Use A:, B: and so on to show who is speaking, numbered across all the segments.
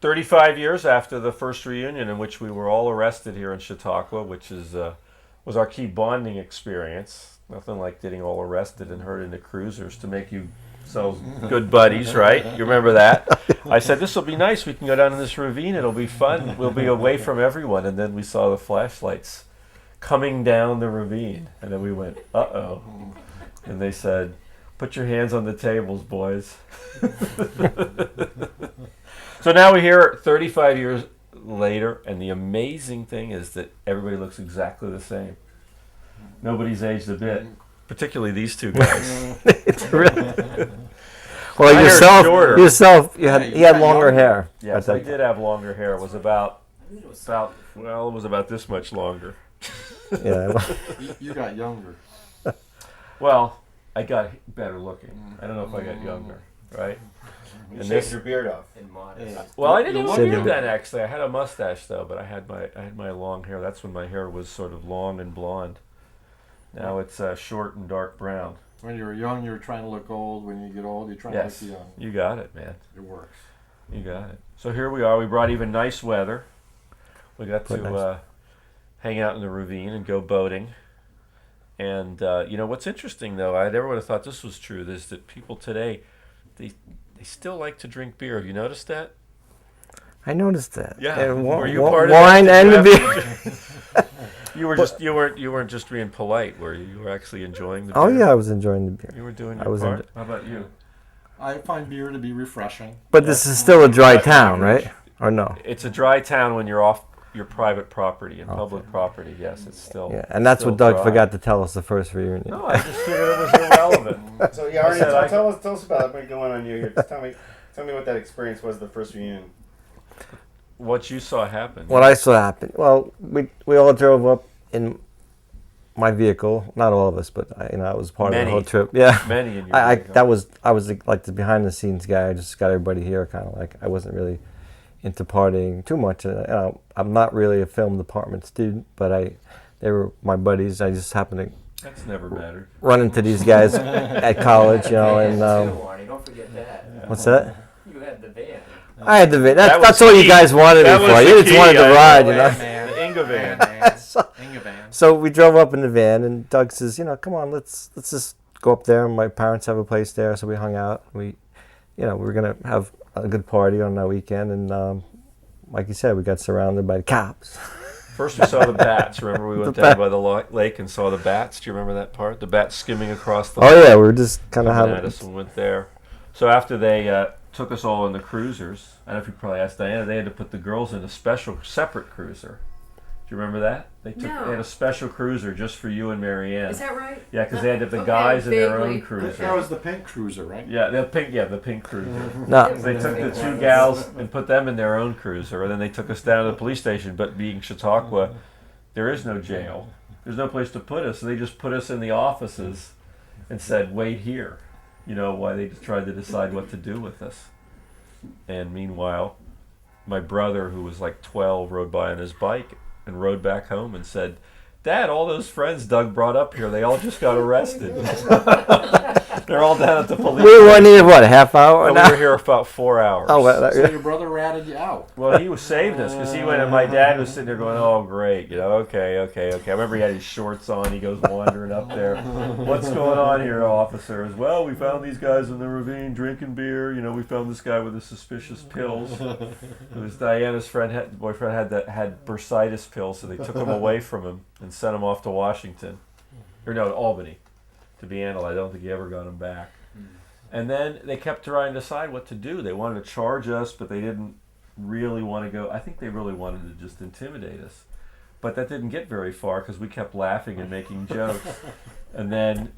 A: 35 years after the first reunion, in which we were all arrested here in Chautauqua, which was our key bonding experience. Nothing like getting all arrested and herded into cruisers to make you so good buddies, right? You remember that? I said, this will be nice. We can go down in this ravine. It'll be fun. We'll be away from everyone. And then we saw the flashlights coming down the ravine. And then we went, uh-oh. And they said, put your hands on the tables, boys. So now we're here 35 years later, and the amazing thing is that everybody looks exactly the same. Nobody's aged a bit, particularly these two guys.
B: It's really. Well, yourself, you had longer hair.
A: Yes, I did have longer hair. It was about this much longer.
B: Yeah.
C: You got younger.
A: Well, I got better looking. I don't know if I got younger, right?
D: You shaved your beard off.
A: Well, I didn't have a beard then, actually. I had a mustache though, but I had my long hair. That's when my hair was sort of long and blonde. Now it's short and dark brown.
C: When you were young, you were trying to look old. When you get old, you're trying to look young.
A: You got it, man.
C: It works.
A: You got it. So here we are. We brought even nice weather. We got to hang out in the ravine and go boating. And what's interesting though, I never would have thought this was true. Is that people today, they still like to drink beer. Have you noticed that?
B: I noticed that.
A: Yeah.
B: Were
A: you part of
B: wine and the beer?
A: You weren't just being polite, were you? You were actually enjoying the beer.
B: Oh yeah, I was enjoying the beer.
A: You were doing your part. How about you?
C: I find beer to be refreshing.
B: But this is still a dry town, right? Or no?
A: It's a dry town when you're off your private property and public property. Yes, it's still.
B: Yeah, and that's what Doug
A: dry.
B: forgot to tell us the first reunion.
A: No, I just figured it was irrelevant.
D: So yeah, Arnie, tell us about what's going on you here. Just tell me what that experience was, the first reunion.
A: What you saw happen.
B: What I saw happen. Well, we all drove up in my vehicle. Not all of us, but I was part of the whole trip. Yeah,
A: many in your vehicle.
B: I was like the behind the scenes guy. I just got everybody here, kind of like I wasn't really into partying too much. I'm not really a film department student, but they were my buddies. I just happened to
A: That's never mattered.
B: run into these guys at college, and
E: don't forget that.
B: what's that?
E: You had the van.
B: I had the van. That's all you guys wanted me for. You just wanted to ride,
A: The Inga van.
B: So we drove up in the van, and Doug says, come on, let's just go up there. My parents have a place there, so we hung out. We were gonna have a good party on that weekend, and like you said, we got surrounded by the cops.
A: First we saw the bats. Remember we went down by the lake and saw the bats? Do you remember that part? The bats skimming across the lake.
B: Oh yeah, we were just kind of having.
A: At us and went there. So after they took us all in the cruisers, I don't know if you probably asked Diana, they had to put the girls in a separate cruiser. Do you remember that? They had a special cruiser just for you and Marianne.
F: Is that right?
A: Yeah, because they had the guys in their own cruiser.
C: That was the pink cruiser, right?
A: Yeah, the pink cruiser.
B: No.
A: They took the two gals and put them in their own cruiser, and then they took us down to the police station. But being Chautauqua, there is no jail. There's no place to put us, so they just put us in the offices and said, "Wait here." Why they just tried to decide what to do with us. And meanwhile, my brother, who was like 12, rode by on his bike and rode back home and said, "Dad, all those friends Doug brought up here, they all just got arrested." They're all down at the police.
B: We weren't here, a half hour?
A: We were here about 4 hours.
B: Oh, well,
C: so your brother ratted you out.
A: Well, he was saved us because he went and my dad was sitting there going, "Oh, great, okay. I remember he had his shorts on. He goes wandering up there. "What's going on here, officers?" "Well, we found these guys in the ravine drinking beer. We found this guy with the suspicious pills." It was Diana's boyfriend had bursitis pills, so they took him away from him and sent him off to Washington, Albany, to be analyzed. I don't think he ever got him back. And then they kept trying to decide what to do. They wanted to charge us, but they didn't really want to go. I think they really wanted to just intimidate us. But that didn't get very far because we kept laughing and making jokes. And then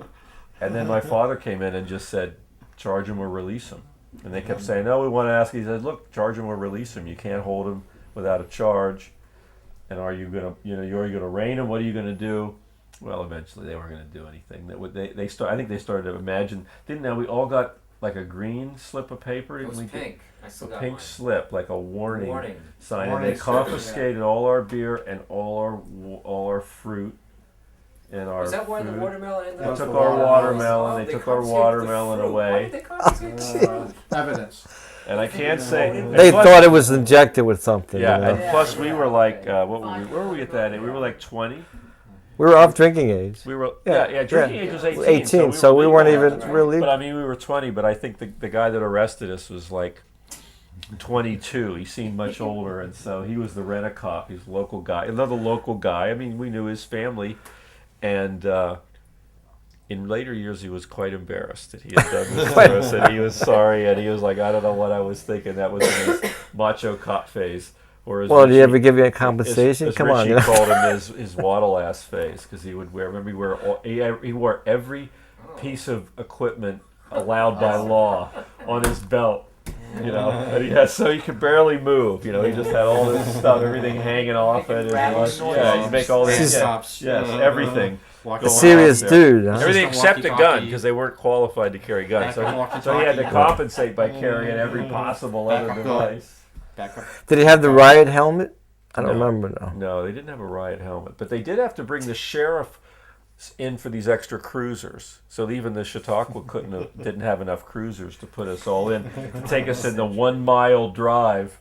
A: my father came in and just said, "Charge him or release him." And they kept saying, "No, we want to ask." He said, "Look, charge him or release him. You can't hold him without a charge. And are you going to, are you going to arraign him? What are you going to do?" Well, eventually they weren't going to do anything. I think they started to imagine. Didn't they? We all got like a green slip of paper.
E: It was pink. I still got
A: pink
E: mine.
A: Slip, like a warning sign,
C: Warning
A: and they confiscated all our beer and all our fruit and our
E: Was that why the
A: food.
E: watermelon?
A: They took our watermelon. They took our watermelon away.
E: Why did they confiscate?
C: Evidence.
A: And I can't say
B: They thought it was injected with something.
A: Yeah,
B: You know?
A: and plus we were like, what were we? Where were we at that age? We were like 20.
B: We were of drinking age.
A: We were
B: Yeah,
A: drinking
B: yeah.
A: age was 18.
B: 18, so we weren't
A: legal.
B: even really.
A: But I mean, we were 20. But I think the guy that arrested us was like 22. He seemed much older, and so he was the rent-a-cop. He's a local guy, another local guy. I mean, we knew his family, and in later years, he was quite embarrassed that he had done this to us, and he was sorry, and he was like, I don't know what I was thinking. That was in his macho cop phase. Or as
B: Well, did he
A: Richie-
B: ever give you a compensation?
A: as
B: Come on.
A: Richie
B: You know?
A: called him his waddle ass face because he would wear. Remember, he wore every piece of equipment allowed by law on his belt. You know, and he had so he could barely move. You know, he just had all this stuff, everything hanging off it. Yeah, he'd make all this.
C: Stops.
A: Yes, everything.
C: Walk
A: Going
B: A serious
A: on there.
B: dude. Huh?
A: Everything
C: Just a
A: except a gun
C: walkie-talkie.
A: because they weren't qualified to carry guns. So he had to
C: Walkie-talkie.
A: compensate by carrying every possible other
C: Backup
A: device.
C: Back up.
B: Did he have the riot helmet? I don't
A: No.
B: remember now.
A: No, they didn't have a riot helmet, but they did have to bring the sheriff in for these extra cruisers. So even the Chautauqua didn't have enough cruisers to put us all in to take us in the 1 mile drive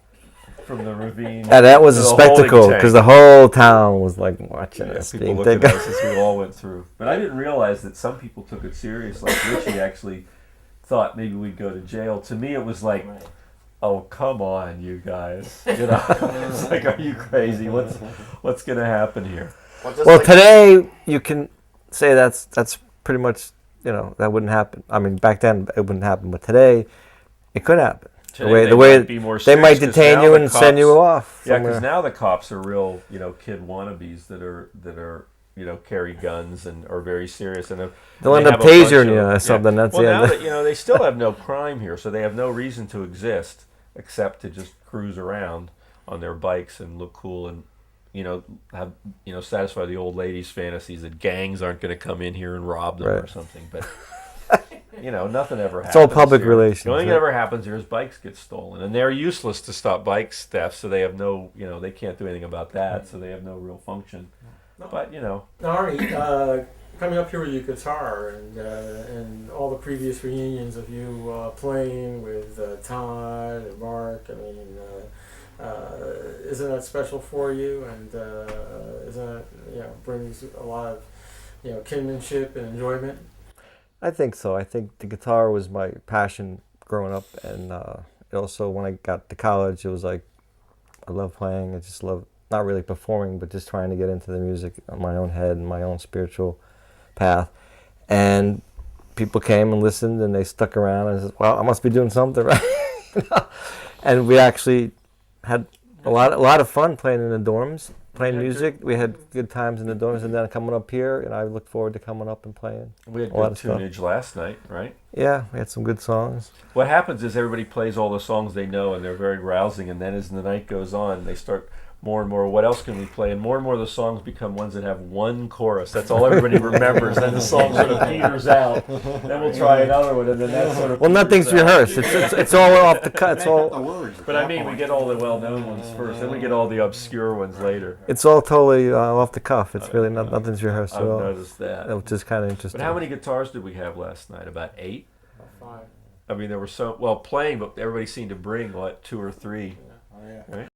A: from the ravine.
B: Yeah, that was
A: to
B: a
A: the holding
B: spectacle
A: tank.
B: because the whole town was like watching
A: Yeah,
B: us
A: people
B: being
A: looked at
B: taken.
A: us as we all went through. But I didn't realize that some people took it serious. Like Richie actually thought maybe we'd go to jail. To me, it was like, oh, come on, you guys. You know, it's like, are you crazy? What's going to happen here?
B: Well, today you can say that's pretty much, you know, that wouldn't happen. I mean, back then it wouldn't happen, but today it could happen.
A: Today
B: the way
A: might be more
B: they might
A: serious 'cause
B: detain
A: now
B: you
A: the
B: and send you
A: cops-
B: off.
A: Yeah, because
B: somewhere.
A: now the cops are real, you know, kid wannabes that are you know, carry guns and are very serious and
B: They'll
A: they
B: end up
A: have a bunch
B: tasering you
A: of-
B: or something. That's
A: well,
B: the
A: now
B: end.
A: that you know, they still have no crime here, so they have no reason to exist except to just cruise around on their bikes and look cool and you know have satisfy the old ladies' fantasies that gangs aren't going to come in here and rob them or
B: Right.
A: something, but. You know, nothing ever happens.
B: It's all public
A: here.
B: relations,
A: The only thing
B: right?
A: that ever happens here is bikes get stolen, and they're useless to stop bike theft. So they have no, you know, they can't do anything about that. So they have no real function. But you know,
F: Now, Arnie, coming up here with your guitar and all the previous reunions of you playing with Todd and Mark, I mean, isn't that special for you? And isn't that, you know, brings a lot of, you know, kinship and enjoyment?
B: I think so. I think the guitar was my passion growing up, and also when I got to college, it was like I love playing. I just love not really performing, but just trying to get into the music on my own head and my own spiritual path. And people came and listened, and they stuck around, and I said, "Well, I must be doing something right." You know? And we actually had a lot of fun playing in the dorms, playing music. We had good times in the dorms, and then coming up here, and I look forward to coming up and playing.
A: we had
B: A lot
A: good
B: of stuff.
A: tunage last night, right?
B: Yeah, we had some good songs.
A: What happens is everybody plays all the songs they know, and they're very rousing. And then as the night goes on, they start more and more. What else can we play? And more of the songs become ones that have one chorus. That's all everybody remembers. Then the song sort of peters out. Then we'll try another one, and then that sort of.
B: Well, nothing's
A: peters out.
B: rehearsed. It's all off the cut. It's
C: The
B: all
C: words.
A: But I mean, we get all the well-known ones first, then we get all the obscure ones later.
B: totally off the cuff. It's really nothing's rehearsed at
A: I've
B: all.
A: noticed that.
B: Which is kind of interesting.
A: But how many guitars did we have last night? About 8?
F: Five.
A: I mean, there were playing, but everybody seemed to bring, 2 or 3.
C: Oh, yeah.
A: Right?